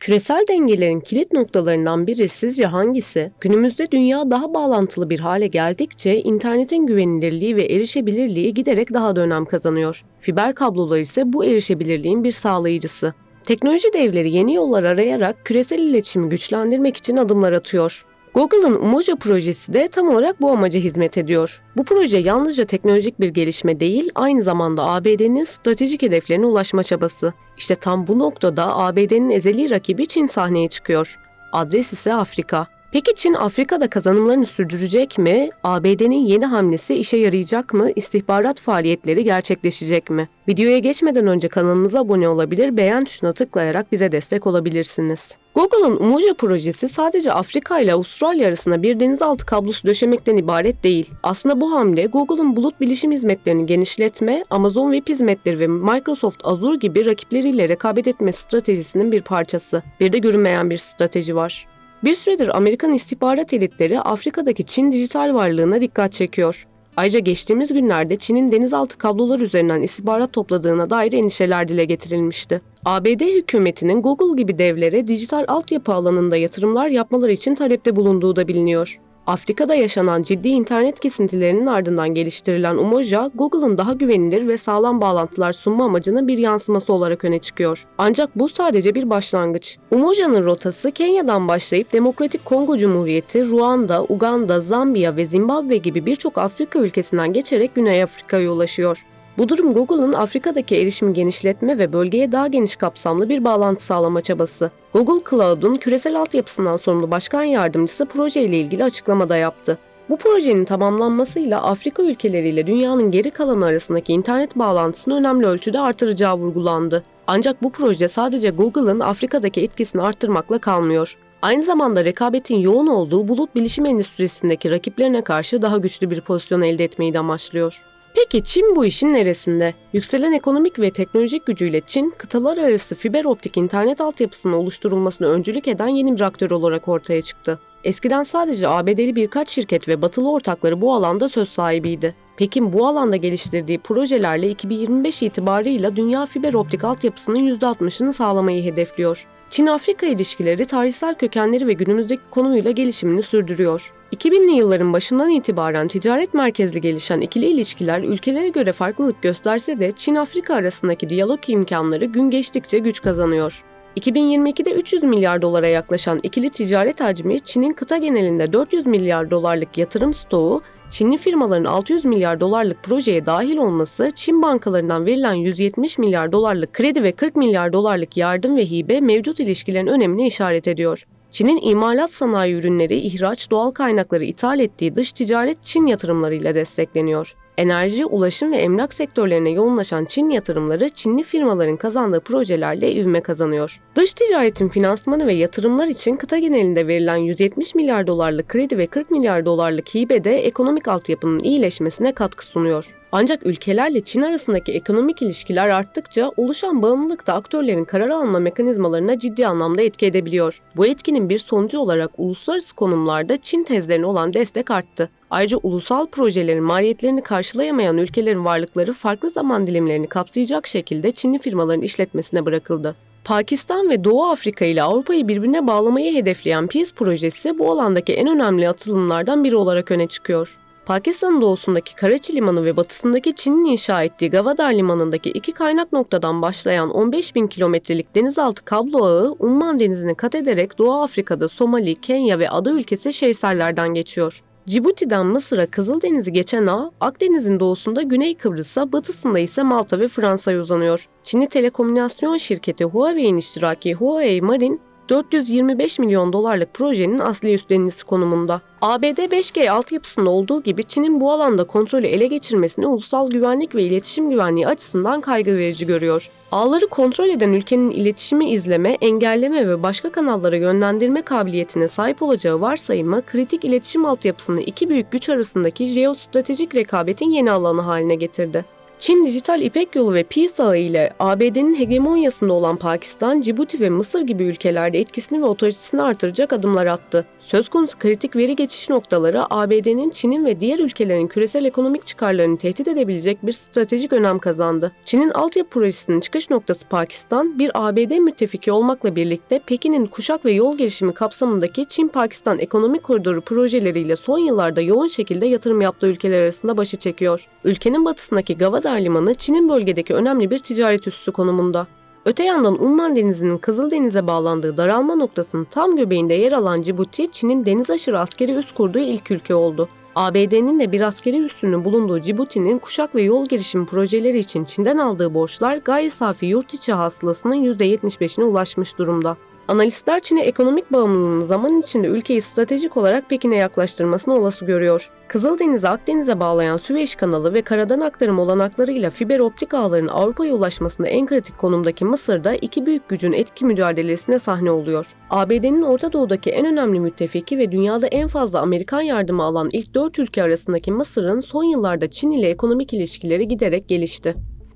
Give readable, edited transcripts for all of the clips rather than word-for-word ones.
Küresel dengelerin kilit noktalarından biri sizce hangisi? Günümüzde dünya daha bağlantılı bir hale geldikçe internetin güvenilirliği ve erişebilirliği giderek daha da önem kazanıyor. Fiber kablolar ise bu erişebilirliğin bir sağlayıcısı. Teknoloji devleri yeni yollar arayarak küresel iletişimi güçlendirmek için adımlar atıyor. Google'ın Umoja projesi de tam olarak bu amaca hizmet ediyor. Bu proje yalnızca teknolojik bir gelişme değil, aynı zamanda ABD'nin stratejik hedeflerine ulaşma çabası. İşte tam bu noktada ABD'nin ezeli rakibi Çin sahneye çıkıyor. Adres ise Afrika. Peki Çin Afrika'da kazanımlarını sürdürecek mi? ABD'nin yeni hamlesi işe yarayacak mı? İstihbarat faaliyetleri gerçekleşecek mi? Videoya geçmeden önce kanalımıza abone olabilir, beğen tuşuna tıklayarak bize destek olabilirsiniz. Google'ın Umoja projesi sadece Afrika ile Avustralya arasında bir denizaltı kablosu döşemekten ibaret değil. Aslında bu hamle Google'ın bulut bilişim hizmetlerini genişletme, Amazon Web Hizmetleri ve Microsoft Azure gibi rakipleriyle rekabet etme stratejisinin bir parçası. Bir de görünmeyen bir strateji var. Bir süredir Amerikan istihbarat elitleri Afrika'daki Çin dijital varlığına dikkat çekiyor. Ayrıca geçtiğimiz günlerde Çin'in denizaltı kablolar üzerinden istihbarat topladığına dair endişeler dile getirilmişti. ABD hükümetinin Google gibi devlere dijital altyapı alanında yatırımlar yapmaları için talepte bulunduğu da biliniyor. Afrika'da yaşanan ciddi internet kesintilerinin ardından geliştirilen Umoja, Google'ın daha güvenilir ve sağlam bağlantılar sunma amacının bir yansıması olarak öne çıkıyor. Ancak bu sadece bir başlangıç. Umoja'nın rotası Kenya'dan başlayıp Demokratik Kongo Cumhuriyeti, Ruanda, Uganda, Zambiya ve Zimbabwe gibi birçok Afrika ülkesinden geçerek Güney Afrika'ya ulaşıyor. Bu durum Google'ın Afrika'daki erişimi genişletme ve bölgeye daha geniş kapsamlı bir bağlantı sağlama çabası. Google Cloud'un küresel altyapısından sorumlu başkan yardımcısı projeyle ilgili açıklamada yaptı. Bu projenin tamamlanmasıyla Afrika ülkeleriyle dünyanın geri kalanı arasındaki internet bağlantısını önemli ölçüde artıracağı vurgulandı. Ancak bu proje sadece Google'ın Afrika'daki etkisini arttırmakla kalmıyor. Aynı zamanda rekabetin yoğun olduğu bulut bilişim endüstrisindeki rakiplerine karşı daha güçlü bir pozisyon elde etmeyi de amaçlıyor. Peki Çin bu işin neresinde? Yükselen ekonomik ve teknolojik gücüyle Çin, kıtalar arası fiber optik internet altyapısının oluşturulmasına öncülük eden yeni bir aktör olarak ortaya çıktı. Eskiden sadece ABD'li birkaç şirket ve batılı ortakları bu alanda söz sahibiydi. Pekin bu alanda geliştirdiği projelerle 2025 itibarıyla dünya fiber optik altyapısının %60'ını sağlamayı hedefliyor. Çin-Afrika ilişkileri tarihsel kökenleri ve günümüzdeki konumuyla gelişimini sürdürüyor. 2000'li yılların başından itibaren ticaret merkezli gelişen ikili ilişkiler ülkelere göre farklılık gösterse de Çin-Afrika arasındaki diyalog imkanları gün geçtikçe güç kazanıyor. 2022'de 300 milyar dolara yaklaşan ikili ticaret hacmi, Çin'in kıta genelinde 400 milyar dolarlık yatırım stoğu, Çinli firmaların 600 milyar dolarlık projeye dahil olması, Çin bankalarından verilen 170 milyar dolarlık kredi ve 40 milyar dolarlık yardım ve hibe mevcut ilişkilerin önemine işaret ediyor. Çin'in imalat sanayi ürünleri, ihraç, doğal kaynakları ithal ettiği dış ticaret Çin yatırımlarıyla destekleniyor. Enerji, ulaşım ve emlak sektörlerine yoğunlaşan Çin yatırımları Çinli firmaların kazandığı projelerle ivme kazanıyor. Dış ticaretin finansmanı ve yatırımlar için kıta genelinde verilen 170 milyar dolarlık kredi ve 40 milyar dolarlık hibe de ekonomik altyapının iyileşmesine katkı sunuyor. Ancak ülkelerle Çin arasındaki ekonomik ilişkiler arttıkça oluşan bağımlılık da aktörlerin karar alma mekanizmalarına ciddi anlamda etki edebiliyor. Bu etkinin bir sonucu olarak uluslararası konumlarda Çin tezlerine olan destek arttı. Ayrıca ulusal projelerin maliyetlerini karşılayamayan ülkelerin varlıkları farklı zaman dilimlerini kapsayacak şekilde Çinli firmaların işletmesine bırakıldı. Pakistan ve Doğu Afrika ile Avrupa'yı birbirine bağlamayı hedefleyen Peace projesi bu alandaki en önemli atılımlardan biri olarak öne çıkıyor. Pakistan'ın doğusundaki Karachi Limanı ve batısındaki Çin'in inşa ettiği Gwadar Limanı'ndaki iki kaynak noktadan başlayan 15.000 kilometrelik denizaltı kablo ağı Umman Denizi'ni kat ederek Doğu Afrika'da Somali, Kenya ve ada ülkesi Seyseller'den geçiyor. Cibuti'den Mısır'a Kızıldeniz'i geçen ağ, Akdeniz'in doğusunda Güney Kıbrıs'a, batısında ise Malta ve Fransa'ya uzanıyor. Çinli telekomünikasyon şirketi Huawei'in iştiraki Huawei Marin, 425 milyon dolarlık projenin asli üstlenicisi konumunda. ABD 5G altyapısında olduğu gibi Çin'in bu alanda kontrolü ele geçirmesini ulusal güvenlik ve iletişim güvenliği açısından kaygı verici görüyor. Ağları kontrol eden ülkenin iletişimi izleme, engelleme ve başka kanallara yönlendirme kabiliyetine sahip olacağı varsayımı, kritik iletişim altyapısını iki büyük güç arasındaki jeostratejik rekabetin yeni alanı haline getirdi. Çin dijital İpek Yolu ve Peace Ağı ile ABD'nin hegemonyasında olan Pakistan, Cibuti ve Mısır gibi ülkelerde etkisini ve otoritesini artıracak adımlar attı. Söz konusu kritik veri geçiş noktaları ABD'nin, Çin'in ve diğer ülkelerin küresel ekonomik çıkarlarını tehdit edebilecek bir stratejik önem kazandı. Çin'in altyapı projesinin çıkış noktası Pakistan, bir ABD müttefiki olmakla birlikte Pekin'in kuşak ve yol gelişimi kapsamındaki Çin-Pakistan ekonomik koridoru projeleriyle son yıllarda yoğun şekilde yatırım yaptığı ülkeler arasında başı çekiyor. Ülkenin batısındaki Gwadar Limanı, Çin'in bölgedeki önemli bir ticaret üssü konumunda. Öte yandan Umman Denizi'nin Kızıldeniz'e bağlandığı daralma noktasının tam göbeğinde yer alan Cibuti, Çin'in deniz aşırı askeri üs kurduğu ilk ülke oldu. ABD'nin de bir askeri üssünün bulunduğu Cibuti'nin kuşak ve yol gelişimi projeleri için Çin'den aldığı borçlar gayri safi yurt içi hasılasının %75'ine ulaşmış durumda. Analistler Çin'e ekonomik bağımlılığının zaman içinde ülkeyi stratejik olarak Pekin'e yaklaştırmasını olası görüyor. Kızıldeniz'i Akdeniz'e bağlayan Süveyş kanalı ve karadan aktarım olanaklarıyla fiber optik ağların Avrupa'ya ulaşmasında en kritik konumdaki Mısır'da iki büyük gücün etki mücadelesine sahne oluyor. ABD'nin Orta Doğu'daki en önemli müttefiki ve dünyada en fazla Amerikan yardımı alan ilk 4 ülke arasındaki Mısır'ın son yıllarda Çin ile ekonomik ilişkileri giderek gelişti.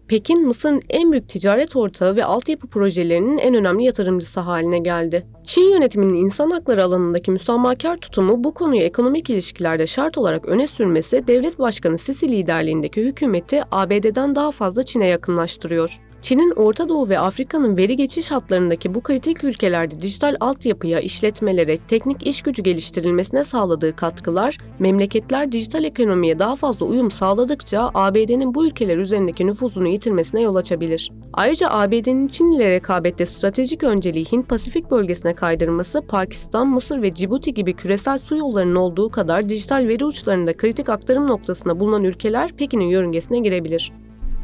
Pekin, Mısır'ın en büyük ticaret ortağı ve altyapı projelerinin en önemli yatırımcısı haline geldi. Çin yönetiminin insan hakları alanındaki müsamahakar tutumu bu konuyu ekonomik ilişkilerde şart olarak öne sürmesi, devlet başkanı Sisi liderliğindeki hükümeti ABD'den daha fazla Çin'e yakınlaştırıyor. Çin'in Orta Doğu ve Afrika'nın veri geçiş hatlarındaki bu kritik ülkelerde dijital altyapıya, işletmelere, teknik iş gücü geliştirilmesine sağladığı katkılar, memleketler dijital ekonomiye daha fazla uyum sağladıkça ABD'nin bu ülkeler üzerindeki nüfuzunu yitirmesine yol açabilir. Ayrıca ABD'nin Çin ile rekabette stratejik önceliği Hint-Pasifik bölgesine kaydırması, Pakistan, Mısır ve Cibuti gibi küresel su yollarının olduğu kadar dijital veri uçlarında kritik aktarım noktasında bulunan ülkeler Pekin'in yörüngesine girebilir.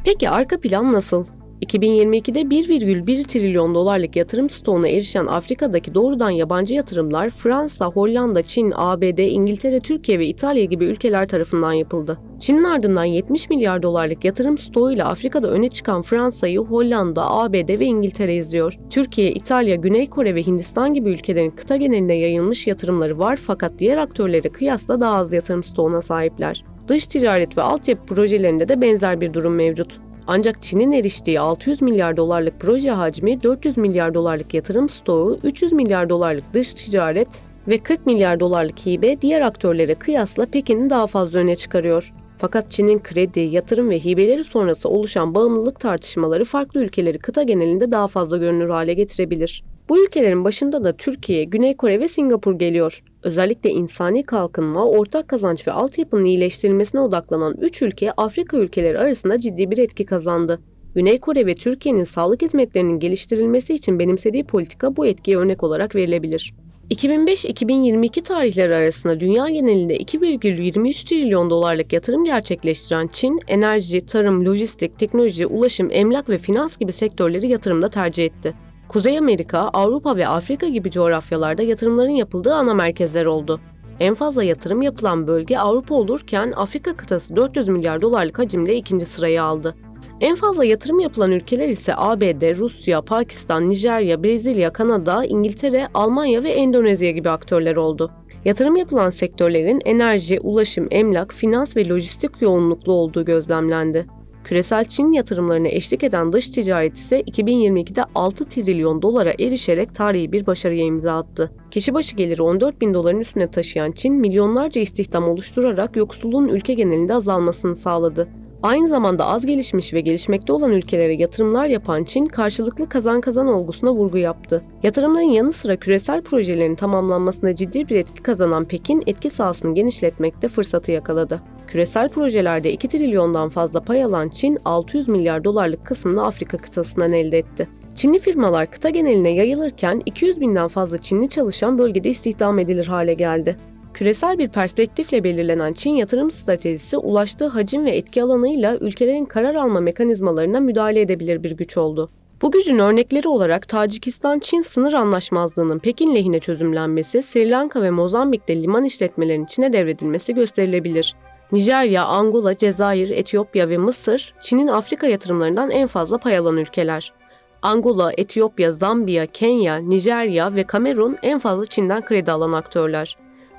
Peki arka plan nasıl? 2022'de 1,1 trilyon dolarlık yatırım stoğuna erişen Afrika'daki doğrudan yabancı yatırımlar Fransa, Hollanda, Çin, ABD, İngiltere, Türkiye ve İtalya gibi ülkeler tarafından yapıldı. Çin'in ardından 70 milyar dolarlık yatırım stoğuyla Afrika'da öne çıkan Fransa'yı Hollanda, ABD ve İngiltere izliyor. Türkiye, İtalya, Güney Kore ve Hindistan gibi ülkelerin kıta genelinde yayılmış yatırımları var fakat diğer aktörlere kıyasla daha az yatırım stoğuna sahipler. Dış ticaret ve altyapı projelerinde de benzer bir durum mevcut. Ancak Çin'in eriştiği 600 milyar dolarlık proje hacmi, 400 milyar dolarlık yatırım stoğu, 300 milyar dolarlık dış ticaret ve 40 milyar dolarlık hibe diğer aktörlere kıyasla Pekin'i daha fazla öne çıkarıyor. Fakat Çin'in kredi, yatırım ve hibeleri sonrası oluşan bağımlılık tartışmaları farklı ülkeleri kıta genelinde daha fazla görünür hale getirebilir. Bu ülkelerin başında da Türkiye, Güney Kore ve Singapur geliyor. Özellikle insani kalkınma, ortak kazanç ve altyapının iyileştirilmesine odaklanan 3 ülke Afrika ülkeleri arasında ciddi bir etki kazandı. Güney Kore ve Türkiye'nin sağlık hizmetlerinin geliştirilmesi için benimsediği politika bu etkiye örnek olarak verilebilir. 2005-2022 tarihleri arasında dünya genelinde 2,23 trilyon dolarlık yatırım gerçekleştiren Çin, enerji, tarım, lojistik, teknoloji, ulaşım, emlak ve finans gibi sektörleri yatırımda tercih etti. Kuzey Amerika, Avrupa ve Afrika gibi coğrafyalarda yatırımların yapıldığı ana merkezler oldu. En fazla yatırım yapılan bölge Avrupa olurken Afrika kıtası 400 milyar dolarlık hacimle ikinci sırayı aldı. En fazla yatırım yapılan ülkeler ise ABD, Rusya, Pakistan, Nijerya, Brezilya, Kanada, İngiltere, Almanya ve Endonezya gibi aktörler oldu. Yatırım yapılan sektörlerin enerji, ulaşım, emlak, finans ve lojistik yoğunluklu olduğu gözlemlendi. Küresel Çin yatırımlarına eşlik eden dış ticaret ise 2022'de 6 trilyon dolara erişerek tarihi bir başarıya imza attı. Kişi başı geliri 14 bin doların üstüne taşıyan Çin, milyonlarca istihdam oluşturarak yoksulluğun ülke genelinde azalmasını sağladı. Aynı zamanda az gelişmiş ve gelişmekte olan ülkelere yatırımlar yapan Çin, karşılıklı kazan-kazan olgusuna vurgu yaptı. Yatırımların yanı sıra küresel projelerin tamamlanmasında ciddi bir etki kazanan Pekin, etki sahasını genişletmekte fırsatı yakaladı. Küresel projelerde 2 trilyondan fazla pay alan Çin, 600 milyar dolarlık kısmını Afrika kıtasından elde etti. Çinli firmalar kıta geneline yayılırken 200 binden fazla Çinli çalışan bölgede istihdam edilir hale geldi. Küresel bir perspektifle belirlenen Çin yatırım stratejisi, ulaştığı hacim ve etki alanıyla ülkelerin karar alma mekanizmalarına müdahale edebilir bir güç oldu. Bu gücün örnekleri olarak Tacikistan-Çin sınır anlaşmazlığının Pekin lehine çözümlenmesi, Sri Lanka ve Mozambik'te liman işletmelerinin Çin'e devredilmesi gösterilebilir. Nijerya, Angola, Cezayir, Etiyopya ve Mısır, Çin'in Afrika yatırımlarından en fazla pay alan ülkeler. Angola, Etiyopya, Zambiya, Kenya, Nijerya ve Kamerun en fazla Çin'den kredi alan aktörler.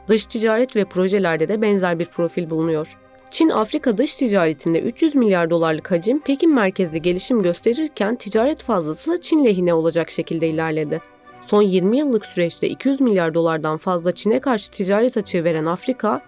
Dış ticaret ve projelerde de benzer bir profil bulunuyor. Çin-Afrika dış ticaretinde 300 milyar dolarlık hacim Pekin merkezli gelişim gösterirken ticaret fazlası Çin lehine olacak şekilde ilerledi. Son 20 yıllık süreçte 200 milyar dolardan fazla Çin'e karşı ticaret açığı veren Afrika,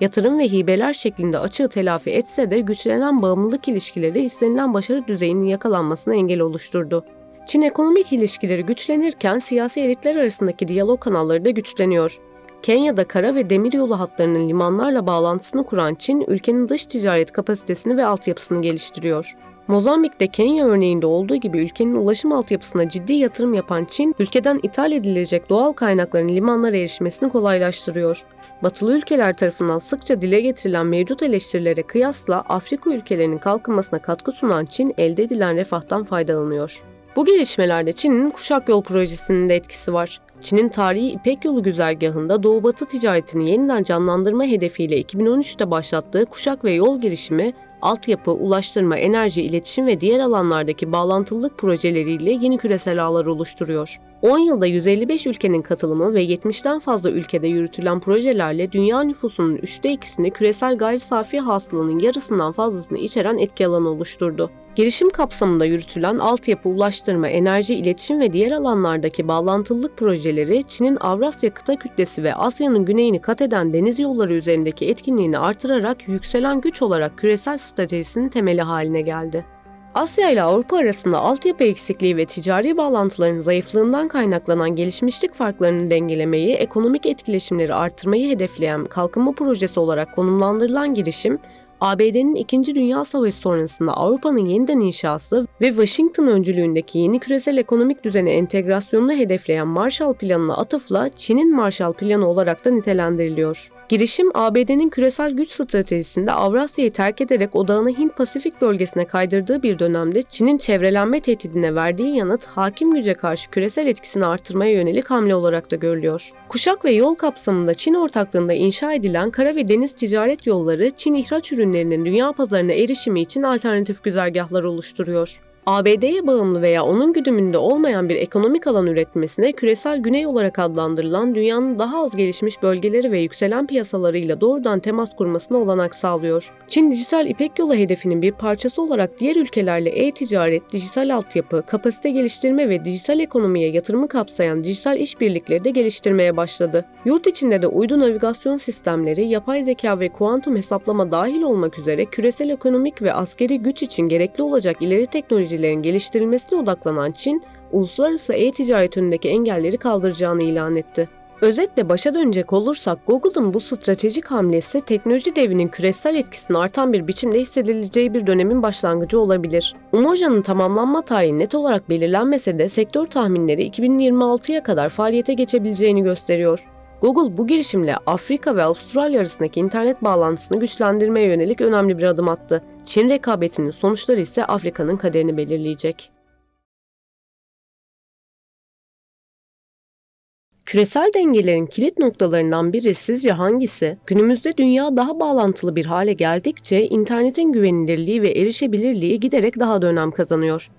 yatırım ve hibeler şeklinde açığı telafi etse de güçlenen bağımlılık ilişkileri istenilen başarı düzeyinin yakalanmasına engel oluşturdu. Çin ekonomik ilişkileri güçlenirken siyasi elitler arasındaki diyalog kanalları da güçleniyor. Kenya'da kara ve demiryolu hatlarının limanlarla bağlantısını kuran Çin, ülkenin dış ticaret kapasitesini ve altyapısını geliştiriyor. Mozambik'te Kenya örneğinde olduğu gibi ülkenin ulaşım altyapısına ciddi yatırım yapan Çin, ülkeden ithal edilecek doğal kaynakların limanlara erişmesini kolaylaştırıyor. Batılı ülkeler tarafından sıkça dile getirilen mevcut eleştirilere kıyasla Afrika ülkelerinin kalkınmasına katkı sunan Çin, elde edilen refahtan faydalanıyor. Bu gelişmelerde Çin'in Kuşak Yol projesinin de etkisi var. Çin'in tarihi İpek Yolu güzergahında Doğu-Batı ticaretini yeniden canlandırma hedefiyle 2013'te başlattığı Kuşak ve Yol girişimi, altyapı, ulaştırma, enerji, iletişim ve diğer alanlardaki bağlantılılık projeleriyle yeni küresel ağlar oluşturuyor. 10 yılda 155 ülkenin katılımı ve 70'ten fazla ülkede yürütülen projelerle dünya nüfusunun 2/3'ünü küresel gayri safi hasılanın yarısından fazlasını içeren etki alanı oluşturdu. Girişim kapsamında yürütülen altyapı, ulaştırma, enerji, iletişim ve diğer alanlardaki bağlantılılık projeleri Çin'in Avrasya kıta kütlesi ve Asya'nın güneyini kat eden deniz yolları üzerindeki etkinliğini artırarak yükselen güç olarak küresel stratejisinin temeli haline geldi. Asya ile Avrupa arasında altyapı eksikliği ve ticari bağlantıların zayıflığından kaynaklanan gelişmişlik farklarını dengelemeyi, ekonomik etkileşimleri artırmayı hedefleyen kalkınma projesi olarak konumlandırılan girişim, ABD'nin 2. Dünya Savaşı sonrasında Avrupa'nın yeniden inşası ve Washington öncülüğündeki yeni küresel ekonomik düzene entegrasyonunu hedefleyen Marshall Planı'na atıfla Çin'in Marshall Planı olarak da nitelendiriliyor. Girişim, ABD'nin küresel güç stratejisinde Avrasya'yı terk ederek odağını Hint-Pasifik bölgesine kaydırdığı bir dönemde Çin'in çevrelenme tehdidine verdiği yanıt, hakim güce karşı küresel etkisini artırmaya yönelik hamle olarak da görülüyor. Kuşak ve yol kapsamında Çin ortaklığında inşa edilen kara ve deniz ticaret yolları, Çin ihraç ürünlerinin dünya pazarına erişimi için alternatif güzergahlar oluşturuyor. ABD'ye bağımlı veya onun güdümünde olmayan bir ekonomik alan üretmesine küresel güney olarak adlandırılan dünyanın daha az gelişmiş bölgeleri ve yükselen piyasalarıyla doğrudan temas kurmasına olanak sağlıyor. Çin dijital İpek Yolu hedefinin bir parçası olarak diğer ülkelerle e-ticaret, dijital altyapı, kapasite geliştirme ve dijital ekonomiye yatırımı kapsayan dijital işbirlikleri de geliştirmeye başladı. Yurt içinde de uydu navigasyon sistemleri, yapay zeka ve kuantum hesaplama dahil olmak üzere küresel ekonomik ve askeri güç için gerekli olacak ileri teknolojilerin geliştirilmesine odaklanan Çin, uluslararası e-ticaret önündeki engelleri kaldıracağını ilan etti. Özetle başa dönecek olursak Google'ın bu stratejik hamlesi teknoloji devinin küresel etkisinin artan bir biçimde hissedileceği bir dönemin başlangıcı olabilir. Umoja'nın tamamlanma tarihi net olarak belirlenmese de sektör tahminleri 2026'ya kadar faaliyete geçebileceğini gösteriyor. Google bu girişimle Afrika ve Avustralya arasındaki internet bağlantısını güçlendirmeye yönelik önemli bir adım attı. Çin rekabetinin sonuçları ise Afrika'nın kaderini belirleyecek. Küresel dengelerin kilit noktalarından biri sizce hangisi? Günümüzde dünya daha bağlantılı bir hale geldikçe internetin güvenilirliği ve erişebilirliği giderek daha da önem kazanıyor.